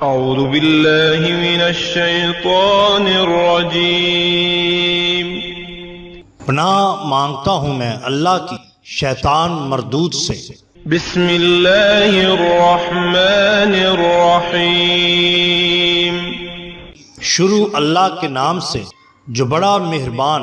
अऊज़ु बिल्लाहि मिनश शैतानिर रजीम। पनाह मांगता हूँ मैं अल्लाह की शैतान मरदूद से। बिस्मिल्लाहिर रहमानिर रहीम। शुरू अल्लाह के नाम से जो बड़ा मेहरबान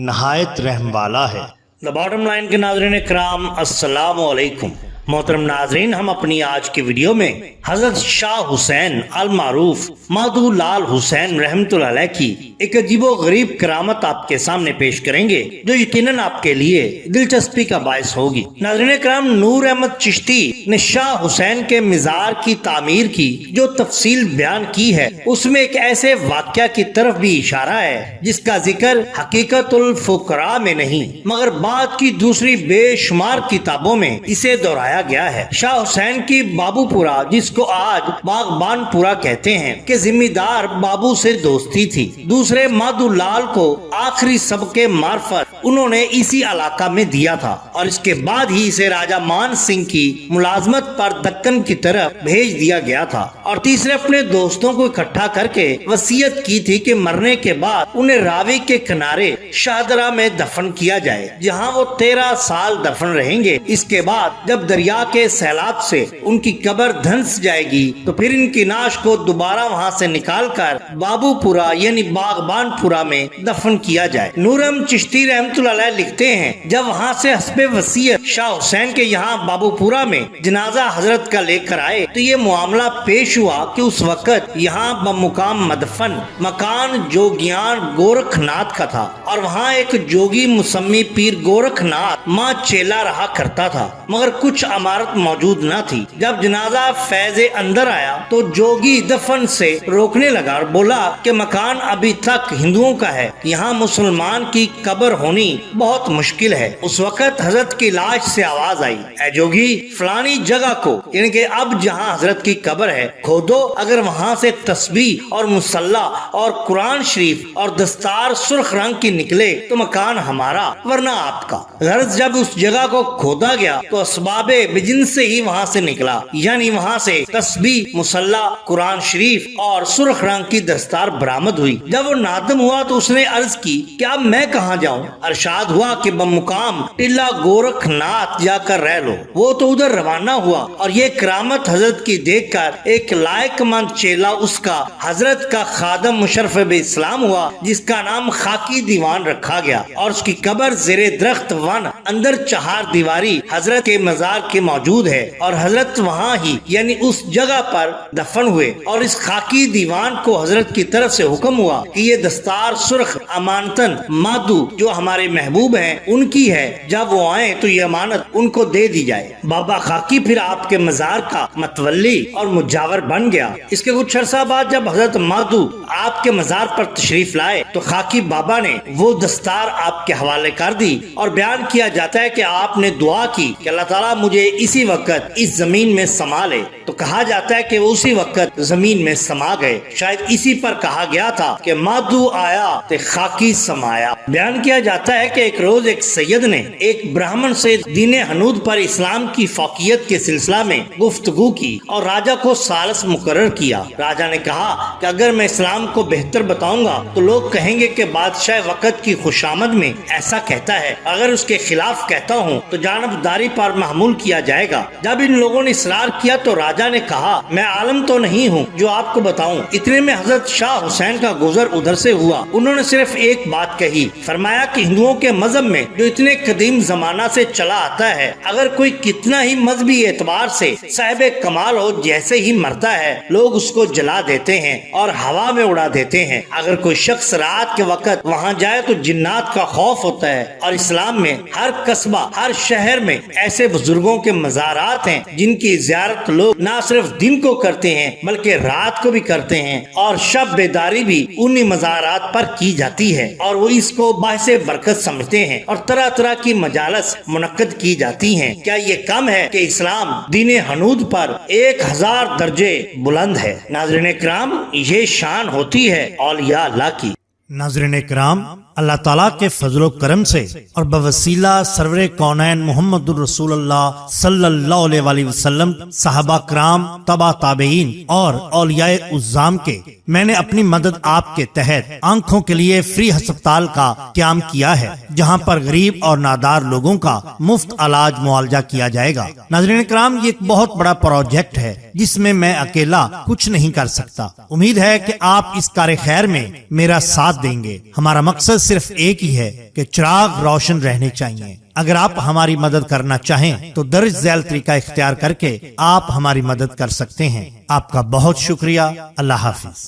नहायत रहम वाला है। द बॉटम लाइन के नाज़रीन इकराम, अस्सलामु अलैकुम। मोहतरम नाजरीन, हम अपनी आज की वीडियो में हजरत शाह हुसैन अल मारूफ माधू लाल हुसैन रहमतुल्लाह अलैह की एक अजीबो गरीब करामत आपके सामने पेश करेंगे जो यकीनन आपके लिए दिलचस्पी का बायस होगी। नाजरीन कराम, नूर अहमद चिश्ती ने शाह हुसैन के मिजार की तामीर की जो तफसील बयान की है उसमें एक ऐसे वाक्या की तरफ भी इशारा है जिसका जिक्र हकीकतुल फुकरा में नहीं मगर बाद की दूसरी बेशुमार किताबों में इसे दोहराया गया है। शाह हुसैन की बाबूपुरा, जिसको आज बागबानपुरा कहते हैं, के जिम्मेदार बाबू से दोस्ती थी। दूसरे माधू लाल को आखिरी सबके मार्फत उन्होंने इसी इलाका में दिया था और इसके बाद ही इसे राजा मान सिंह की मुलाजमत पर दक्कन की तरफ भेज दिया गया था और तीसरे अपने दोस्तों को इकट्ठा करके वसीयत की थी कि मरने के बाद उन्हें रावी के किनारे शाहदरा में दफन किया जाए, जहाँ वो 13 साल दफन रहेंगे। इसके बाद जब दरिया के सैलाब से उनकी कब्र धंस जाएगी तो फिर इनकी नाश को दोबारा वहाँ से निकालकर बाबूपुरा यानी बागबानपुरा में दफन किया जाए। नूरम चिश्ती रहमतुल्लाह अलैह लिखते हैं, जब वहाँ से हस्बे वसीयत शाह हुसैन के यहाँ बाबूपुरा में जनाजा हजरत का लेकर आए तो ये मामला पेश हुआ कि उस वक्त यहाँ बमुकाम मदफन मकान जोगियान गोरखनाथ का था और वहाँ एक जोगी मुसम्मी पीर गोरखनाथ माँ चेला रहा करता था, मगर कुछ इमारत मौजूद न थी। जब जनाजा फैज़े अंदर आया तो जोगी दफन से रोकने लगा और बोला कि मकान अभी तक हिंदुओं का है, यहाँ मुसलमान की कब्र होनी बहुत मुश्किल है। उस वक्त हजरत की लाश से आवाज आई, ऐ जोगी, फलानी जगह को यानी कि अब जहाँ हजरत की कब्र है खोदो, अगर वहाँ से तस्बीह और मुसल्ला और कुरान शरीफ और दस्तार सुर्ख रंग की निकले तो मकान हमारा वरना आपका। गर्ज जब उस जगह को खोदा गया तो असबाबे बिजिन से ही वहाँ से निकला, यानी वहाँ से तस्बीह, मुसल्ला, कुरान शरीफ और सुर्ख रंग की दस्तार बरामद हुई। जब वो नादम हुआ तो उसने अर्ज की कि अब मैं कहाँ जाऊँ। अरशाद हुआ कि बमुकाम टिल्ला गोरखनाथ जाकर रह लो। वो तो उधर रवाना हुआ और ये करामत हजरत की देखकर एक लायकमंद चेला उसका हजरत का खादम मुशर्रफ इस्लाम हुआ, जिसका नाम खाकी दीवान रखा गया और उसकी कब्र ज़ेरे दरख्त वन अंदर 4 दीवारी हजरत के मजार के मौजूद है और हजरत वहाँ ही यानी उस जगह पर दफन हुए। और इस खाकी दीवान को हजरत की तरफ से हुक्म हुआ कि ये दस्तार सुर्ख अमानतन माधू जो हमारे महबूब हैं उनकी है, जब वो आए तो ये अमानत उनको दे दी जाए। बाबा खाकी फिर आपके मजार का मतवल्ली और मुजावर बन गया। इसके कुछ अर्सा बाद जब हजरत माधू आपके मजार पर तशरीफ लाए तो खाकी बाबा ने वो दस्तार आपके हवाले कर दी और बयान किया जाता है कि आपने दुआ की कि अल्लाह ताला मुझे इसी वक्त इस जमीन में समा ले, तो कहा जाता है कि वो उसी वक्त जमीन में समा गए। शायद इसी पर कहा गया था कि माधू आया तो खाकी समाया। बयान किया जाता है कि एक रोज एक सैयद ने एक ब्राह्मण से दीन हनूद पर इस्लाम की फौकियत के सिलसिला में गुफ्तगू की और राजा को सालस मुकर्रर किया। राजा ने कहा कि अगर मैं इस्लाम को बेहतर बताऊंगा तो लोग कहेंगे कि बादशाह वक्त की खुशामद में ऐसा कहता है, अगर उसके खिलाफ कहता हूँ तो जानबदारी पर महमूल किया जाएगा। जब इन लोगों ने इसरार किया तो राजा ने कहा, मैं आलम तो नहीं हूँ जो आपको बताऊं। इतने में हजरत शाह हुसैन का गुजर उधर से हुआ। उन्होंने सिर्फ एक बात कही, फरमाया कि हिंदुओं के मजहब में जो इतने कदीम जमाना से चला आता है, अगर कोई कितना ही मजहबी एतबार से साहिबे कमाल हो, जैसे ही मरता है लोग उसको जला देते हैं और हवा में उड़ा देते हैं। अगर कोई शख्स रात के वक्त वहाँ जाए तो जिन्नात का खौफ होता है। और इस्लाम में हर कस्बा, हर शहर में ऐसे बुजुर्गों के मज़ारात हैं जिनकी ज़ियारत लोग न सिर्फ दिन को करते हैं बल्कि रात को भी करते हैं और शब बेदारी भी उन्हीं मज़ारात पर की जाती है और वो इसको बाइसे बरकत समझते हैं और तरह तरह की मजालस मुनक्कद की जाती हैं। क्या ये कम है कि इस्लाम दीन हनूद पर 1000 दर्जे बुलंद है। नाज़रीन इकराम, ये शान होती है औलिया अल्लाह की। नाज़रीन इकराम, अल्लाह ताला के फजलो करम से और बवसीला सरवरे कौनैन मोहम्मदुर रसूलुल्लाह सल्लल्लाहु अलैहि वसल्लम, साहबा कराम, तबा ताबईन और औलियाए उज़्ज़ाम के मैंने अपनी मदद आपके तहत आंखों के लिए फ्री अस्पताल का क़याम किया है, जहां पर गरीब और नादार लोगों का मुफ्त इलाज मुआवजा किया जाएगा। नाज़रीन कराम, ये एक बहुत बड़ा प्रोजेक्ट है जिसमें मैं अकेला कुछ नहीं कर सकता। उम्मीद है कि आप इस कार्य खैर में मेरा साथ देंगे। हमारा मकसद सिर्फ एक ही है कि चिराग रोशन रहने चाहिए। अगर आप हमारी मदद करना चाहें तो दर्ज झैल तरीका इख्तियार करके आप हमारी मदद कर सकते हैं। आपका बहुत शुक्रिया। अल्लाह हाफिज।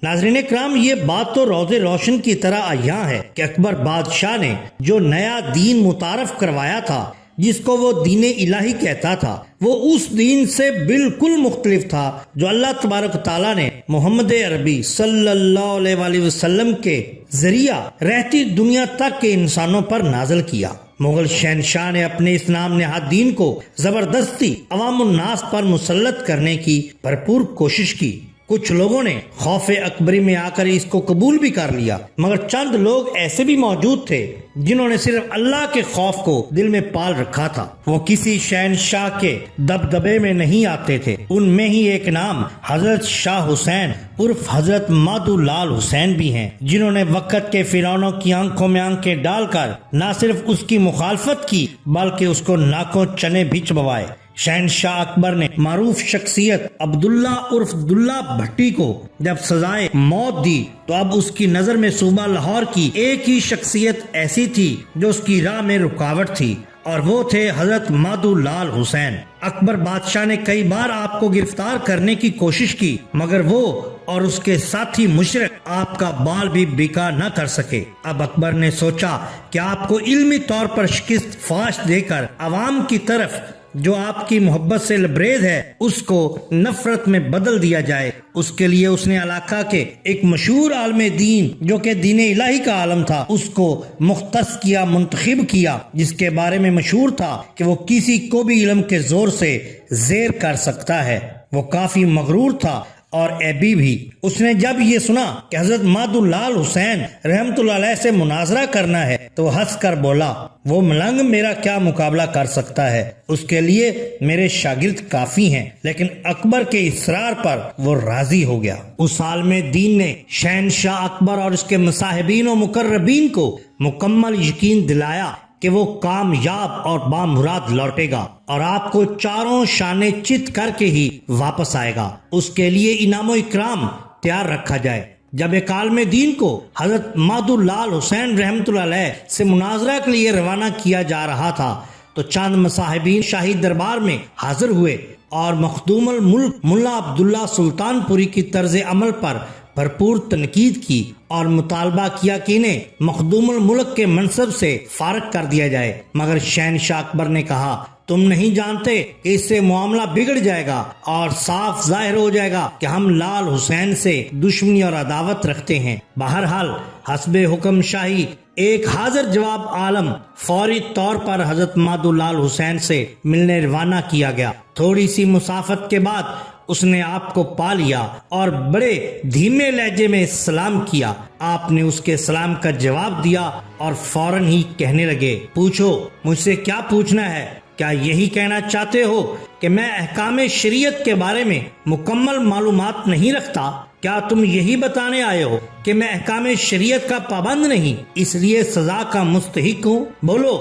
नाज़रीन कराम, ये बात तो रोज़े रोशन की तरह आया है कि अकबर बादशाह ने जो नया दीन मुतारफ करवाया था, जिसको वो दीन इलाही कहता था, वो उस दीन से बिल्कुल मुख्तलिफ था जो अल्लाह तबारक ताला ने मोहम्मद अरबी सल्लल्लाहु अलैहि वसल्लम के जरिया रहती दुनिया तक के इंसानों पर नाज़िल किया। मुगल शहनशाह ने अपने इस नाम नेहाद दीन को जबरदस्ती अवामुन नास पर मुसल्लत करने की भरपूर कोशिश की। कुछ लोगों ने खौफे अकबरी में आकर इसको कबूल भी कर लिया, मगर चंद लोग ऐसे भी मौजूद थे जिन्होंने सिर्फ अल्लाह के खौफ को दिल में पाल रखा था। वो किसी शहनशाह के दबदबे में नहीं आते थे। उनमें ही एक नाम हजरत शाह हुसैन उर्फ हजरत मादुलाल हुसैन भी हैं, जिन्होंने वक्त के फिरौनों की आंखों में आंखें डालकर न सिर्फ उसकी मुखालफत की बल्कि उसको नाकों चने भी चबवाए। शहनशाह अकबर ने मारूफ शख्सियत अब्दुल्ला उर्फ दुल्ला भट्टी को जब सजाए मौत दी तो अब उसकी नजर में सूबा लाहौर की एक ही शख्सियत ऐसी थी जो उसकी राह में रुकावट थी, और वो थे हजरत मादुलाल हुसैन। अकबर बादशाह ने कई बार आपको गिरफ्तार करने की कोशिश की, मगर वो और उसके साथी मुशरिक आपका बाल भी बिका न कर सके। अब अकबर ने सोचा कि आपको इल्मी तौर पर शिकस्त फाश देकर अवाम की तरफ जो आपकी मोहब्बत से लबरेज है उसको नफरत में बदल दिया जाए। उसके लिए उसने इलाका के एक मशहूर आलमे दीन जो कि दीन इलाही का आलम था, उसको मुख्तस किया, मुंतखिब किया, जिसके बारे में मशहूर था कि वो किसी को भी इल्म के जोर से ज़ेर कर सकता है। वो काफी मगरूर था और ऐबी भी। उसने जब ये सुना कि हजरत मादुलाल हुसैन रहमतुल्लाह अलैह से मुनाजरा करना है तो हंस कर बोला, वो मलंग मेरा क्या मुकाबला कर सकता है, उसके लिए मेरे शागिर्द काफी हैं। लेकिन अकबर के इसरार पर वो राजी हो गया। उस साल में दीन ने शहनशाह अकबर और उसके मुसाहिबीन और मुकर्रबीन को मुकम्मल यकीन दिलाया कि वो कामयाब और बामुराद लौटेगा और आपको चारों शाने चित करके ही वापस आएगा। उसके लिए इनामो इकराम तैयार रखा जाए। जब एक आलमे दीन को हजरत मादुलाल हुसैन रहमतुल्लाह अलैह से मुनाजरा के लिए रवाना किया जा रहा था तो चंद मुसाहिबीन शाही दरबार में हाजिर हुए और मखदूमुल मुल्क मुल्ला अब्दुल्ला सुल्तानपुरी की तर्ज अमल पर भरपूर तनकीद की और मुतालबा किया कि इन्हें मखदूमुल मुल्क के मनसब से फारग कर दिया जाए। मगर शहनशाह अकबर ने कहा, तुम नहीं जानते कि इससे मामला बिगड़ जाएगा और साफ जाहिर हो जाएगा कि हम लाल हुसैन से दुश्मनी और अदावत रखते हैं। बहरहाल हस्बे हुक्म शाही एक हाजिर जवाब आलम फौरी तौर पर हजरत मादुलाल हुसैन से मिलने रवाना किया गया। थोड़ी सी मुसाफत के बाद उसने आपको पा लिया और बड़े धीमे लहजे में सलाम किया। आपने उसके सलाम का जवाब दिया और फौरन ही कहने लगे, पूछो, मुझसे क्या पूछना है? क्या यही कहना चाहते हो कि मैं अहकामे शरीयत के बारे में मुकम्मल मालूमात नहीं रखता? क्या तुम यही बताने आए हो कि मैं अहकामे शरीयत का पाबंद नहीं, इसलिए सजा का मुस्तहिक हूँ? बोलो,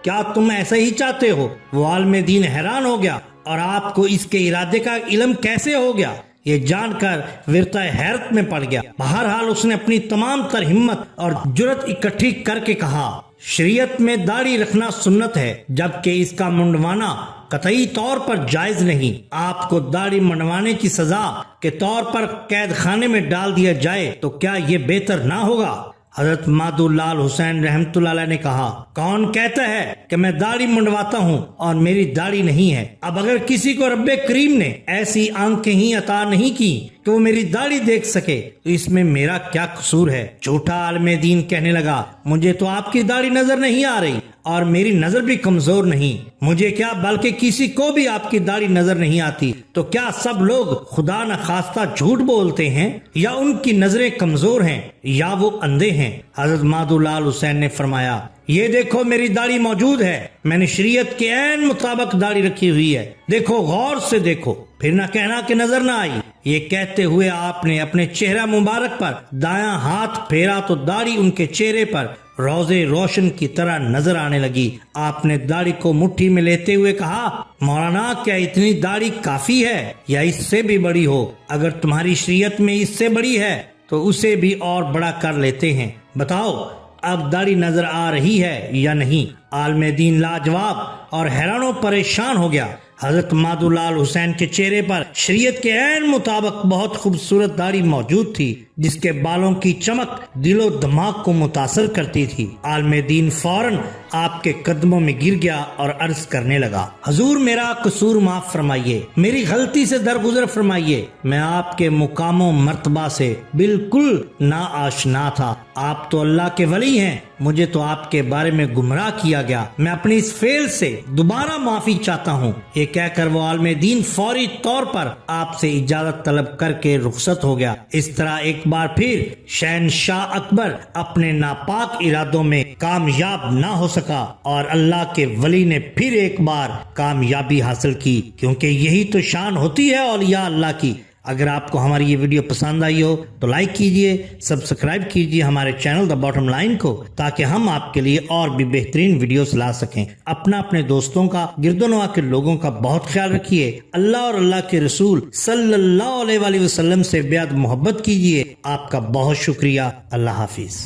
क्या तुम ऐसा ही चाहते हो? वो आलमे दीन हैरान हो गया और आपको इसके इरादे का इल्म कैसे हो गया, ये जानकर विरता हैरत में पड़ गया। बहरहाल उसने अपनी तमाम तर हिम्मत और जुर्रत इकट्ठी करके कहा, शरीयत में दाढ़ी रखना सुन्नत है, जबकि इसका मुंडवाना कतई तौर पर जायज नहीं। आपको दाढ़ी मंडवाने की सजा के तौर पर कैद खाने में डाल दिया जाए तो क्या ये बेहतर ना होगा? हजरत मादुलाल हुसैन रहमतुल्लाह अलैह ने कहा, कौन कहता है कि मैं दाढ़ी मुंडवाता हूँ और मेरी दाढ़ी नहीं है? अब अगर किसी को रब्बे करीम ने ऐसी आंखें ही अता नहीं की कि वो मेरी दाढ़ी देख सके तो इसमें मेरा क्या कसूर है। झूठा आलिम दीन कहने लगा, मुझे तो आपकी दाढ़ी नजर नहीं आ रही और मेरी नजर भी कमजोर नहीं। मुझे क्या बल्कि किसी को भी आपकी दाढ़ी नजर नहीं आती। तो क्या सब लोग खुदा न खास्ता झूठ बोलते हैं या उनकी नजरें कमजोर हैं या वो अंधे हैं। हजरत मादुलाल हुसैन ने फरमाया, ये देखो मेरी दाढ़ी मौजूद है, मैंने शरीयत के ऐन मुताबिक दाढ़ी रखी हुई है, देखो गौर से देखो, फिर ना कहना कि नजर ना आई। ये कहते हुए आपने अपने चेहरा मुबारक पर दायां हाथ फेरा तो दाढ़ी उनके चेहरे पर रोजे रोशन की तरह नजर आने लगी। आपने दाढ़ी को मुट्ठी में लेते हुए कहा, मौलाना क्या इतनी दाढ़ी काफी है या इससे भी बड़ी हो? अगर तुम्हारी शरीयत में इससे बड़ी है तो उसे भी और बड़ा कर लेते हैं। बताओ अब दाढ़ी नजर आ रही है या नहीं? आलिम दीन लाजवाब और हैरानो परेशान हो गया। हजरत मादुलाल हुसैन के चेहरे पर शरीयत के ऐन मुताबिक बहुत खूबसूरत दाढ़ी मौजूद थी, जिसके बालों की चमक दिलो दिमाग को मुतासर करती थी। आलिम दीन फौरन आपके कदमों में गिर गया और अर्ज करने लगा, हुजूर मेरा कसूर माफ फरमाइए, मेरी गलती से दरगुजर फरमाइए। मैं आपके मुकामो मर्तबा से बिल्कुल ना आशना था। आप तो अल्लाह के वली हैं, मुझे तो आपके बारे में गुमराह किया गया। मैं अपनी इस फेल से दोबारा माफी चाहता हूँ। ये कहकर वो आलिम दीन फौरी तौर पर आपसे इजाजत तलब करके रुखसत हो गया। इस तरह एक बार फिर शहनशाह अकबर अपने नापाक इरादों में कामयाब ना हो सका और अल्लाह के वली ने फिर एक बार कामयाबी हासिल की, क्योंकि यही तो शान होती है औलिया अल्लाह की। अगर आपको हमारी ये वीडियो पसंद आई हो तो लाइक कीजिए, सब्सक्राइब कीजिए हमारे चैनल द बॉटम लाइन को, ताकि हम आपके लिए और भी बेहतरीन वीडियोस ला सकें। अपना अपने दोस्तों का, गिरदोनवा के लोगों का बहुत ख्याल रखिए। अल्लाह और अल्लाह के रसूल सल्लल्लाहु अलैहि वसल्लम से बेहद मोहब्बत कीजिए। आपका बहुत शुक्रिया। अल्लाह हाफिज।